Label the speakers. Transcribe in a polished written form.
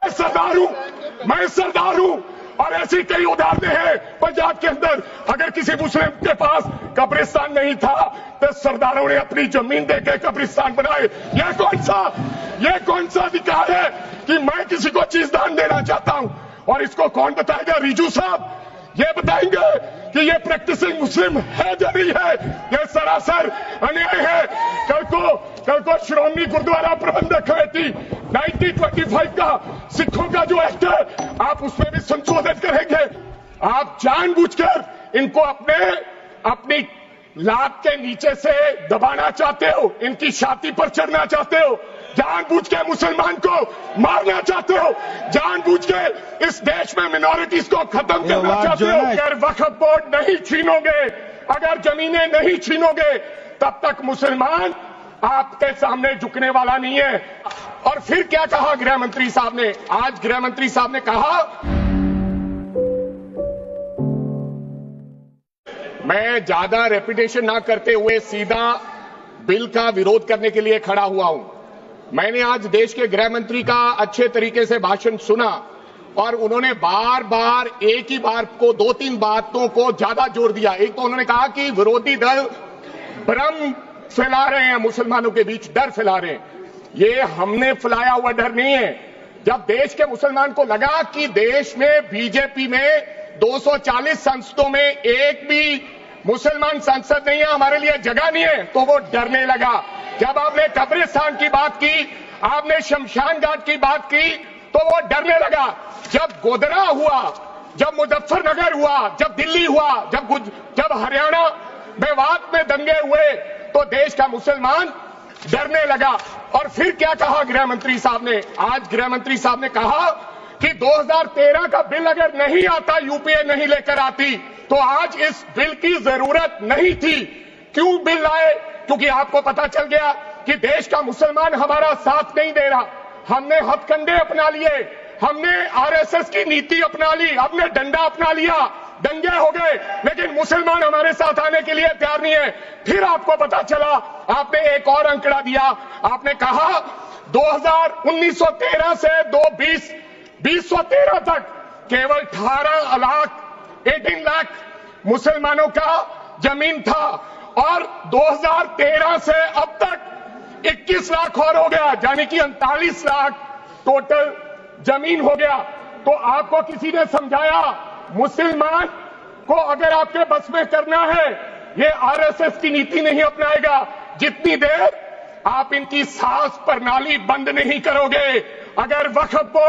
Speaker 1: मैं सरदार हूं और ऐसी कई उदाहरणें हैं पंजाब के अंदर। अगर किसी मुस्लिम के पास कब्रिस्तान नहीं था तो सरदारों ने अपनी जमीन देकर कब्रिस्तान बनाए। यह कौन सा अधिकार है कि मैं किसी को चीज दान देना चाहता हूं? और इसको कौन बताएगा? रिजू साहब ये बताएंगे कि ये प्रैक्टिसिंग मुस्लिम है या नहीं है? यह सरासर अन्याय है। कल को श्रोमणी गुरुद्वारा प्रबंधक कमेटी 1925 का सिखों का जो एक्ट है आप उसमें भी संशोधित करेंगे। आप जानबूझकर इनको अपनी लात के नीचे से दबाना चाहते हो, इनकी छाती पर चढ़ना चाहते हो, जानबूझ के मुसलमान को मारना चाहते हो, जानबूझ के इस देश में मिनॉरिटीज को खत्म करना चाहते हो। अगर वक्फ बोर्ड नहीं छीनोगे, अगर जमीनें नहीं छीनोगे, तब तक मुसलमान आपके सामने झुकने वाला नहीं है। और फिर क्या कहा गृह मंत्री साहब ने? आज गृह मंत्री साहब ने कहा, मैं ज्यादा रेपिटेशन ना करते हुए सीधा बिल का विरोध करने के लिए खड़ा हुआ हूं। मैंने आज देश के गृह मंत्री का अच्छे तरीके से भाषण सुना और उन्होंने बार बार एक ही बात को, 2-3 बातों को ज्यादा जोर दिया। एक तो उन्होंने कहा कि विरोधी दल भ्रम फैला रहे हैं, मुसलमानों के बीच डर फैला रहे हैं। ये हमने फैलाया हुआ डर नहीं है। जब देश के मुसलमान को लगा कि देश में बीजेपी में 240 संसदों में एक भी मुसलमान सांसद नहीं है, हमारे लिए जगह नहीं है, तो वो डरने लगा। जब आपने कब्रिस्तान की बात की, आपने शमशान घाट की बात की, तो वो डरने लगा। जब गोधरा हुआ, जब मुजफ्फरनगर हुआ, जब दिल्ली हुआ, जब हरियाणा मेवात में दंगे हुए, तो देश का मुसलमान डरने लगा। और फिर क्या कहा गृह मंत्री साहब ने? आज गृह मंत्री साहब ने कहा कि 2013 का बिल अगर नहीं आता, यूपीए नहीं लेकर आती, तो आज इस बिल की जरूरत नहीं थी। क्यों बिल लाए? क्योंकि आपको पता चल गया कि देश का मुसलमान हमारा साथ नहीं दे रहा। हमने हथकंडे अपना लिए, हमने आरएसएस की नीति अपना ली, हमने डंडा अपना लिया, दंगे हो गए, लेकिन मुसलमान हमारे साथ आने के लिए तैयार नहीं है। फिर आपको पता चला, आपने एक और आंकड़ा दिया, आपने कहा 1913 से 2013 तक केवल 18 लाख मुसलमानों का जमीन था और 2013 से अब तक 21 लाख और हो गया, यानी कि 39 लाख टोटल जमीन हो गया। तो आपको किसी ने समझाया मुसलमान को अगर आपके बस में करना है, ये आरएसएस की नीति नहीं अपनाएगा जितनी देर आप इनकी सांस प्रणाली बंद नहीं करोगे। अगर वक्फ बोर्ड